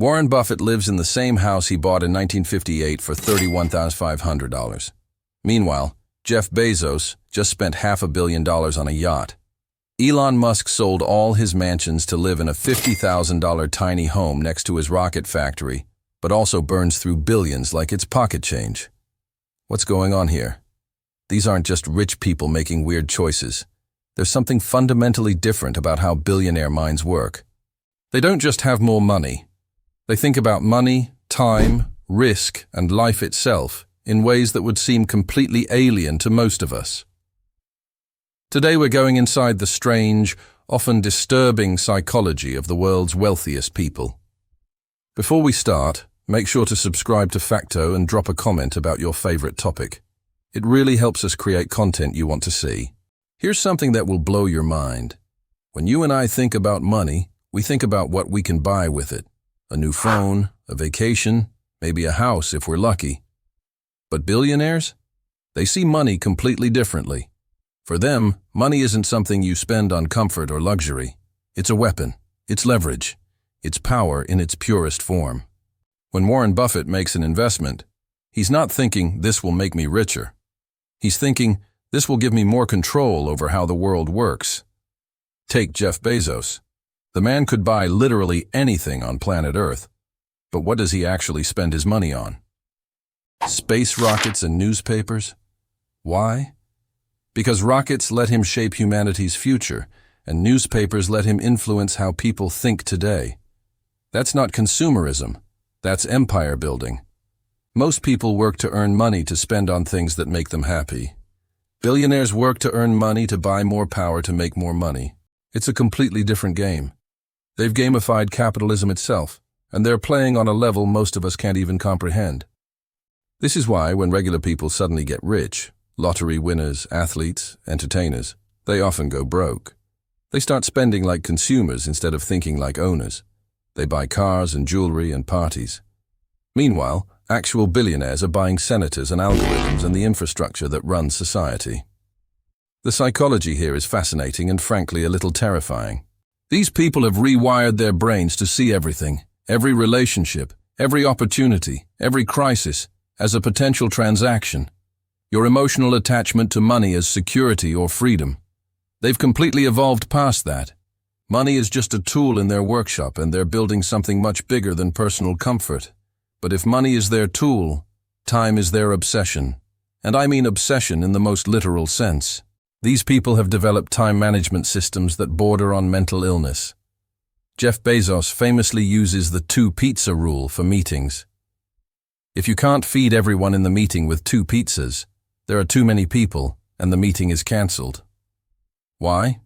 Warren Buffett lives in the same house he bought in 1958 for $31,500. Meanwhile, Jeff Bezos just spent $500 million on a yacht. Elon Musk sold all his mansions to live in a $50,000 tiny home next to his rocket factory, but also burns through billions like it's pocket change. What's going on here? These aren't just rich people making weird choices. There's something fundamentally different about how billionaire minds work. They don't just have more money. They think about money, time, risk, and life itself in ways that would seem completely alien to most of us. Today we're going inside the strange, often disturbing psychology of the world's wealthiest people. Before we start, make sure to subscribe to Facto and drop a comment about your favorite topic. It really helps us create content you want to see. Here's something that will blow your mind. When you and I think about money, we think about what we can buy with it. A new phone, a vacation, maybe a house if we're lucky. But billionaires? They see money completely differently. For them, money isn't something you spend on comfort or luxury. It's a weapon. It's leverage. It's power in its purest form. When Warren Buffett makes an investment, he's not thinking, this will make me richer. He's thinking, this will give me more control over how the world works. Take Jeff Bezos. The man could buy literally anything on planet Earth. But what does he actually spend his money on? Space rockets and newspapers? Why? Because rockets let him shape humanity's future, and newspapers let him influence how people think today. That's not consumerism. That's empire building. Most people work to earn money to spend on things that make them happy. Billionaires work to earn money to buy more power to make more money. It's a completely different game. They've gamified capitalism itself, and they're playing on a level most of us can't even comprehend. This is why when regular people suddenly get rich, lottery winners, athletes, entertainers, they often go broke. They start spending like consumers instead of thinking like owners. They buy cars and jewelry and parties. Meanwhile, actual billionaires are buying senators and algorithms and the infrastructure that runs society. The psychology here is fascinating and frankly a little terrifying. These people have rewired their brains to see everything, every relationship, every opportunity, every crisis, as a potential transaction. Your emotional attachment to money as security or freedom. They've completely evolved past that. Money is just a tool in their workshop and they're building something much bigger than personal comfort. But if money is their tool, time is their obsession. And I mean obsession in the most literal sense. These people have developed time management systems that border on mental illness. Jeff Bezos famously uses the 2-pizza rule for meetings. If you can't feed everyone in the meeting with 2 pizzas, there are too many people and the meeting is cancelled. Why?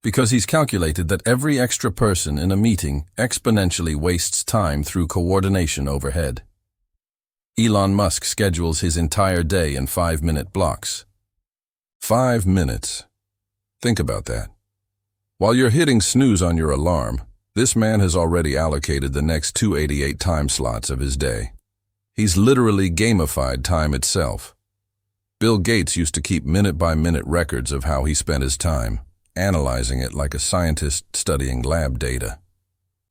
Because he's calculated that every extra person in a meeting exponentially wastes time through coordination overhead. Elon Musk schedules his entire day in 5-minute blocks. 5 minutes. Think about that. While you're hitting snooze on your alarm, this man has already allocated the next 288 time slots of his day. He's literally gamified time itself. Bill Gates used to keep minute-by-minute records of how he spent his time, analyzing it like a scientist studying lab data.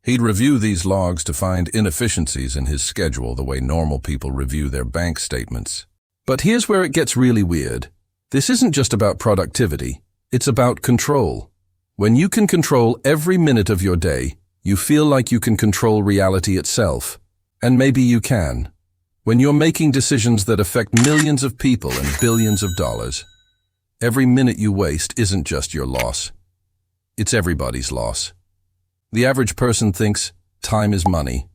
He'd review these logs to find inefficiencies in his schedule the way normal people review their bank statements. But here's where it gets really weird. This isn't just about productivity, it's about control. When you can control every minute of your day, you feel like you can control reality itself. And maybe you can. When you're making decisions that affect millions of people and billions of dollars, every minute you waste isn't just your loss. It's everybody's loss. The average person thinks time is money.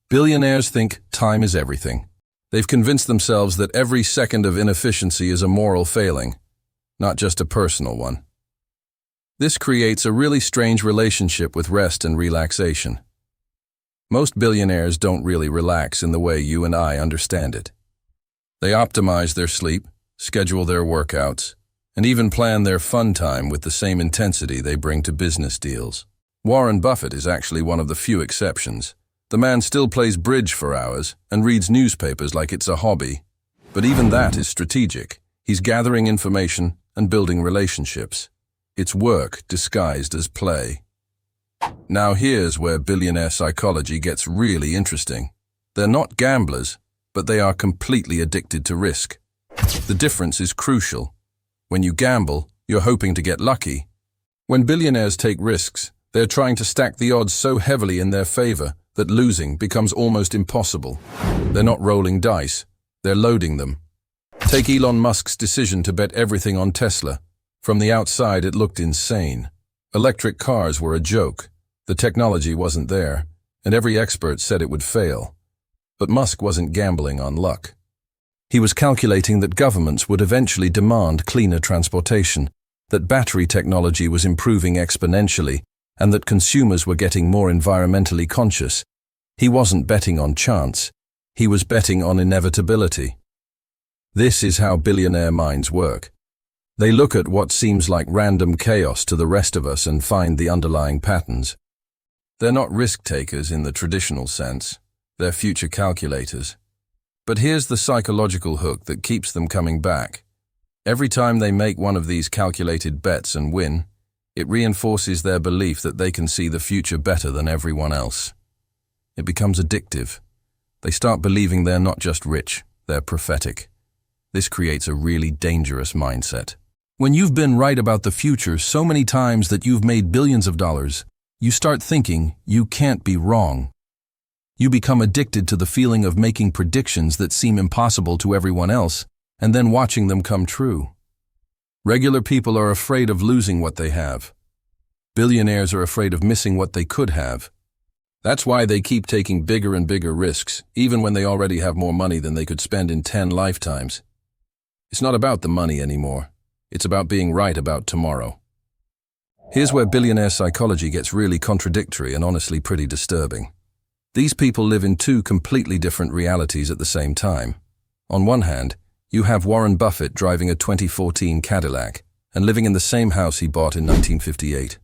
Billionaires think time is everything. They've convinced themselves that every second of inefficiency is a moral failing, not just a personal one. This creates a really strange relationship with rest and relaxation. Most billionaires don't really relax in the way you and I understand it. They optimize their sleep, schedule their workouts, and even plan their fun time with the same intensity they bring to business deals. Warren Buffett is actually one of the few exceptions. The man still plays bridge for hours and reads newspapers like it's a hobby. But even that is strategic. He's gathering information and building relationships. It's work disguised as play. Now here's where billionaire psychology gets really interesting. They're not gamblers, but they are completely addicted to risk. The difference is crucial. When you gamble, you're hoping to get lucky. When billionaires take risks, they're trying to stack the odds so heavily in their favor that losing becomes almost impossible. They're not rolling dice, they're loading them. Take Elon Musk's decision to bet everything on Tesla. From the outside, it looked insane. Electric cars were a joke. The technology wasn't there, and every expert said it would fail. But Musk wasn't gambling on luck. He was calculating that governments would eventually demand cleaner transportation, that battery technology was improving exponentially, and that consumers were getting more environmentally conscious. He wasn't betting on chance. He was betting on inevitability. This is how billionaire minds work. They look at what seems like random chaos to the rest of us and find the underlying patterns. They're not risk-takers in the traditional sense. They're future calculators. But here's the psychological hook that keeps them coming back. Every time they make one of these calculated bets and win, it reinforces their belief that they can see the future better than everyone else. It becomes addictive. They start believing they're not just rich, they're prophetic. This creates a really dangerous mindset. When you've been right about the future so many times that you've made billions of dollars, you start thinking you can't be wrong. You become addicted to the feeling of making predictions that seem impossible to everyone else, and then watching them come true. Regular people are afraid of losing what they have. Billionaires are afraid of missing what they could have. That's why they keep taking bigger and bigger risks, even when they already have more money than they could spend in 10 lifetimes. It's not about the money anymore. It's about being right about tomorrow. Here's where billionaire psychology gets really contradictory and honestly pretty disturbing. These people live in two completely different realities at the same time. On one hand, you have Warren Buffett driving a 2014 Cadillac and living in the same house he bought in 1958.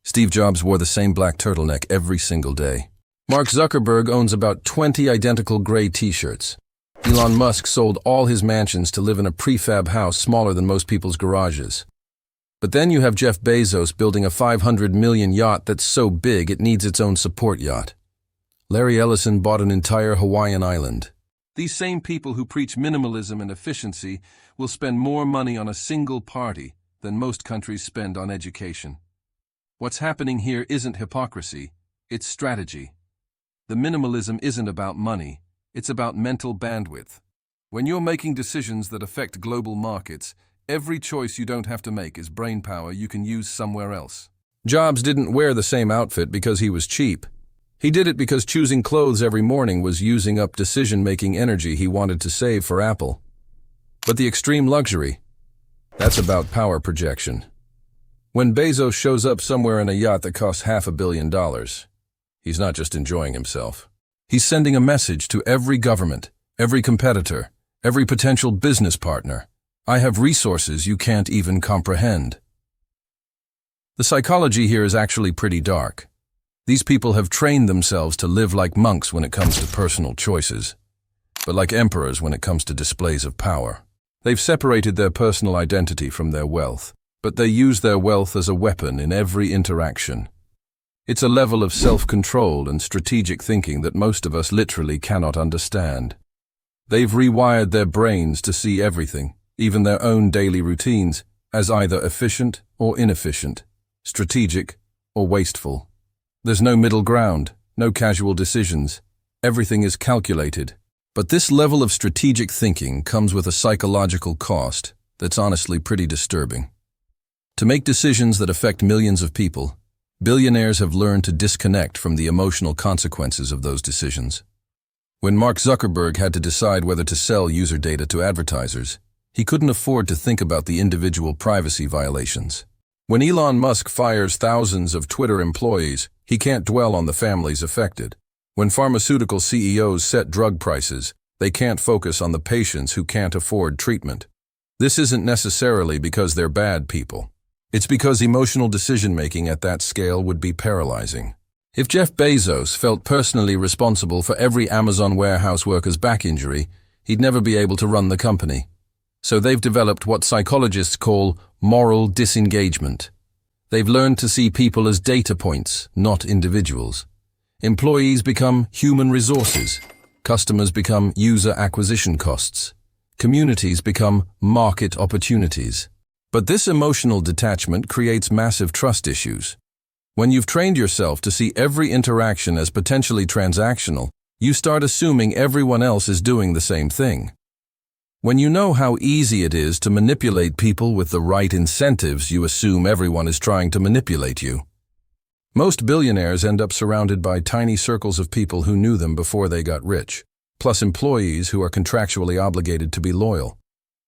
Steve Jobs wore the same black turtleneck every single day. Mark Zuckerberg owns about 20 identical gray t-shirts. Elon Musk sold all his mansions to live in a prefab house smaller than most people's garages. But then you have Jeff Bezos building a $500 million yacht that's so big it needs its own support yacht. Larry Ellison bought an entire Hawaiian island. These same people who preach minimalism and efficiency will spend more money on a single party than most countries spend on education. What's happening here isn't hypocrisy, it's strategy. The minimalism isn't about money, it's about mental bandwidth. When you're making decisions that affect global markets, every choice you don't have to make is brainpower you can use somewhere else. Jobs didn't wear the same outfit because he was cheap. He did it because choosing clothes every morning was using up decision-making energy he wanted to save for Apple. But the extreme luxury, that's about power projection. When Bezos shows up somewhere in a yacht that costs $500 million, he's not just enjoying himself. He's sending a message to every government, every competitor, every potential business partner. I have resources you can't even comprehend. The psychology here is actually pretty dark. These people have trained themselves to live like monks when it comes to personal choices, but like emperors when it comes to displays of power. They've separated their personal identity from their wealth, but they use their wealth as a weapon in every interaction. It's a level of self-control and strategic thinking that most of us literally cannot understand. They've rewired their brains to see everything, even their own daily routines, as either efficient or inefficient, strategic or wasteful. There's no middle ground, no casual decisions. Everything is calculated. But this level of strategic thinking comes with a psychological cost that's honestly pretty disturbing. To make decisions that affect millions of people, billionaires have learned to disconnect from the emotional consequences of those decisions. When Mark Zuckerberg had to decide whether to sell user data to advertisers, he couldn't afford to think about the individual privacy violations. When Elon Musk fires thousands of Twitter employees, he can't dwell on the families affected. When pharmaceutical CEOs set drug prices, they can't focus on the patients who can't afford treatment. This isn't necessarily because they're bad people. It's because emotional decision-making at that scale would be paralyzing. If Jeff Bezos felt personally responsible for every Amazon warehouse worker's back injury, he'd never be able to run the company. So they've developed what psychologists call moral disengagement. They've learned to see people as data points, not individuals. Employees become human resources. Customers become user acquisition costs. Communities become market opportunities. But this emotional detachment creates massive trust issues. When you've trained yourself to see every interaction as potentially transactional, you start assuming everyone else is doing the same thing. When you know how easy it is to manipulate people with the right incentives, you assume everyone is trying to manipulate you. Most billionaires end up surrounded by tiny circles of people who knew them before they got rich, plus employees who are contractually obligated to be loyal.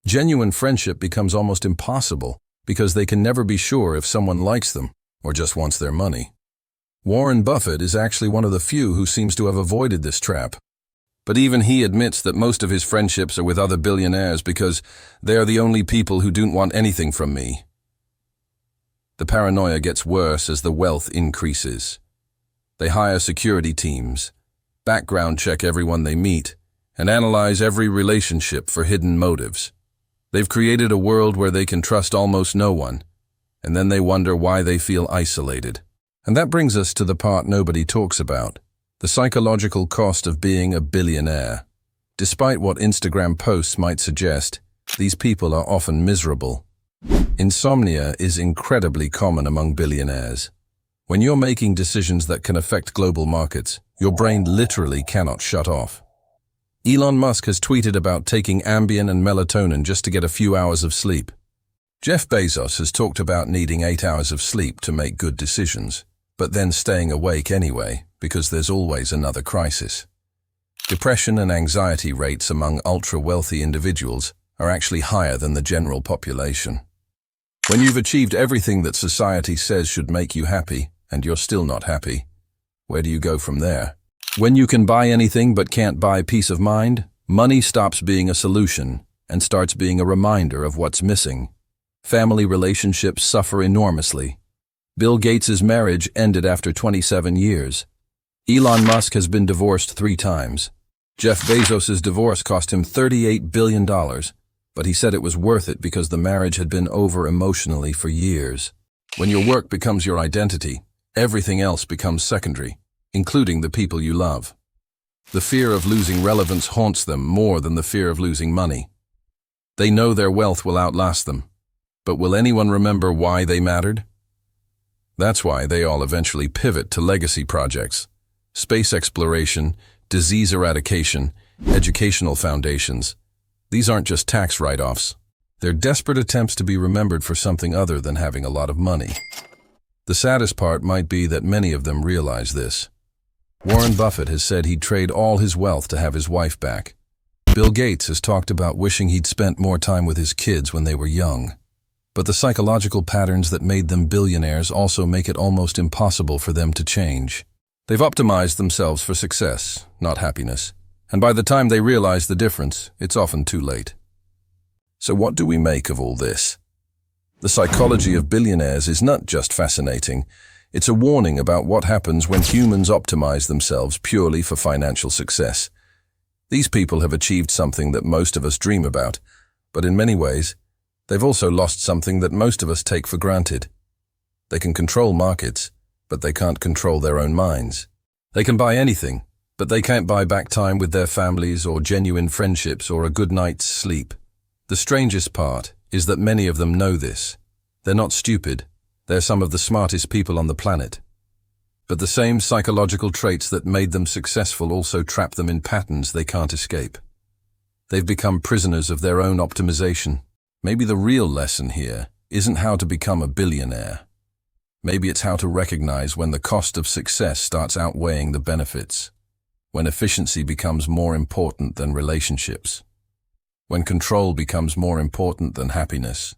Genuine friendship becomes almost impossible because they can never be sure if someone likes them or just wants their money. Warren Buffett is actually one of the few who seems to have avoided this trap. But even he admits that most of his friendships are with other billionaires because they are the only people who don't want anything from me. The paranoia gets worse as the wealth increases. They hire security teams, background check everyone they meet, and analyze every relationship for hidden motives. They've created a world where they can trust almost no one, and then they wonder why they feel isolated. And that brings us to the part nobody talks about. The psychological cost of being a billionaire. Despite what Instagram posts might suggest, these people are often miserable. Insomnia is incredibly common among billionaires. When you're making decisions that can affect global markets, your brain literally cannot shut off. Elon Musk has tweeted about taking Ambien and melatonin just to get a few hours of sleep. Jeff Bezos has talked about needing 8 hours of sleep to make good decisions, but then staying awake anyway, because there's always another crisis. Depression and anxiety rates among ultra-wealthy individuals are actually higher than the general population. When you've achieved everything that society says should make you happy, and you're still not happy, where do you go from there? When you can buy anything but can't buy peace of mind, money stops being a solution and starts being a reminder of what's missing. Family relationships suffer enormously. Bill Gates' marriage ended after 27 years. Elon Musk has been divorced 3 times. Jeff Bezos' divorce cost him $38 billion, but he said it was worth it because the marriage had been over emotionally for years. When your work becomes your identity, everything else becomes secondary, including the people you love. The fear of losing relevance haunts them more than the fear of losing money. They know their wealth will outlast them, but will anyone remember why they mattered? That's why they all eventually pivot to legacy projects. Space exploration, disease eradication, educational foundations. These aren't just tax write-offs. They're desperate attempts to be remembered for something other than having a lot of money. The saddest part might be that many of them realize this. Warren Buffett has said he'd trade all his wealth to have his wife back. Bill Gates has talked about wishing he'd spent more time with his kids when they were young. But the psychological patterns that made them billionaires also make it almost impossible for them to change. They've optimized themselves for success, not happiness. And by the time they realize the difference, it's often too late. So what do we make of all this? The psychology of billionaires is not just fascinating, it's a warning about what happens when humans optimize themselves purely for financial success. These people have achieved something that most of us dream about, but in many ways, they've also lost something that most of us take for granted. They can control markets, but they can't control their own minds. They can buy anything, but they can't buy back time with their families or genuine friendships or a good night's sleep. The strangest part is that many of them know this. They're not stupid. They're some of the smartest people on the planet. But the same psychological traits that made them successful also trap them in patterns they can't escape. They've become prisoners of their own optimization. Maybe the real lesson here isn't how to become a billionaire. Maybe it's how to recognize when the cost of success starts outweighing the benefits. When efficiency becomes more important than relationships. When control becomes more important than happiness.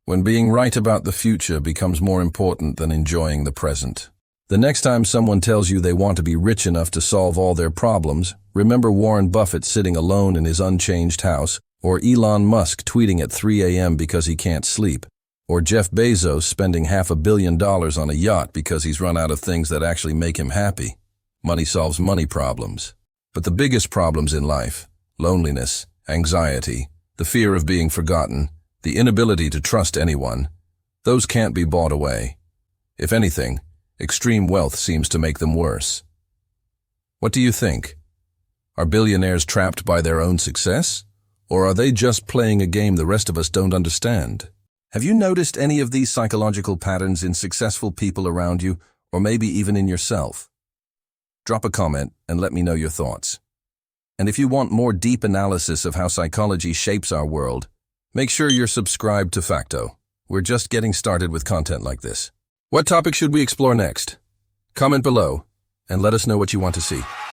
When being right about the future becomes more important than enjoying the present. The next time someone tells you they want to be rich enough to solve all their problems, remember Warren Buffett sitting alone in his unchanged house, or Elon Musk tweeting at 3 a.m. because he can't sleep, or Jeff Bezos spending $500 million on a yacht because he's run out of things that actually make him happy. Money solves money problems. But the biggest problems in life, loneliness, anxiety, the fear of being forgotten, the inability to trust anyone, those can't be bought away. If anything, extreme wealth seems to make them worse. What do you think? Are billionaires trapped by their own success? Or are they just playing a game the rest of us don't understand? Have you noticed any of these psychological patterns in successful people around you, or maybe even in yourself? Drop a comment and let me know your thoughts. And if you want more deep analysis of how psychology shapes our world, make sure you're subscribed to Facto. We're just getting started with content like this. What topic should we explore next? Comment below and let us know what you want to see.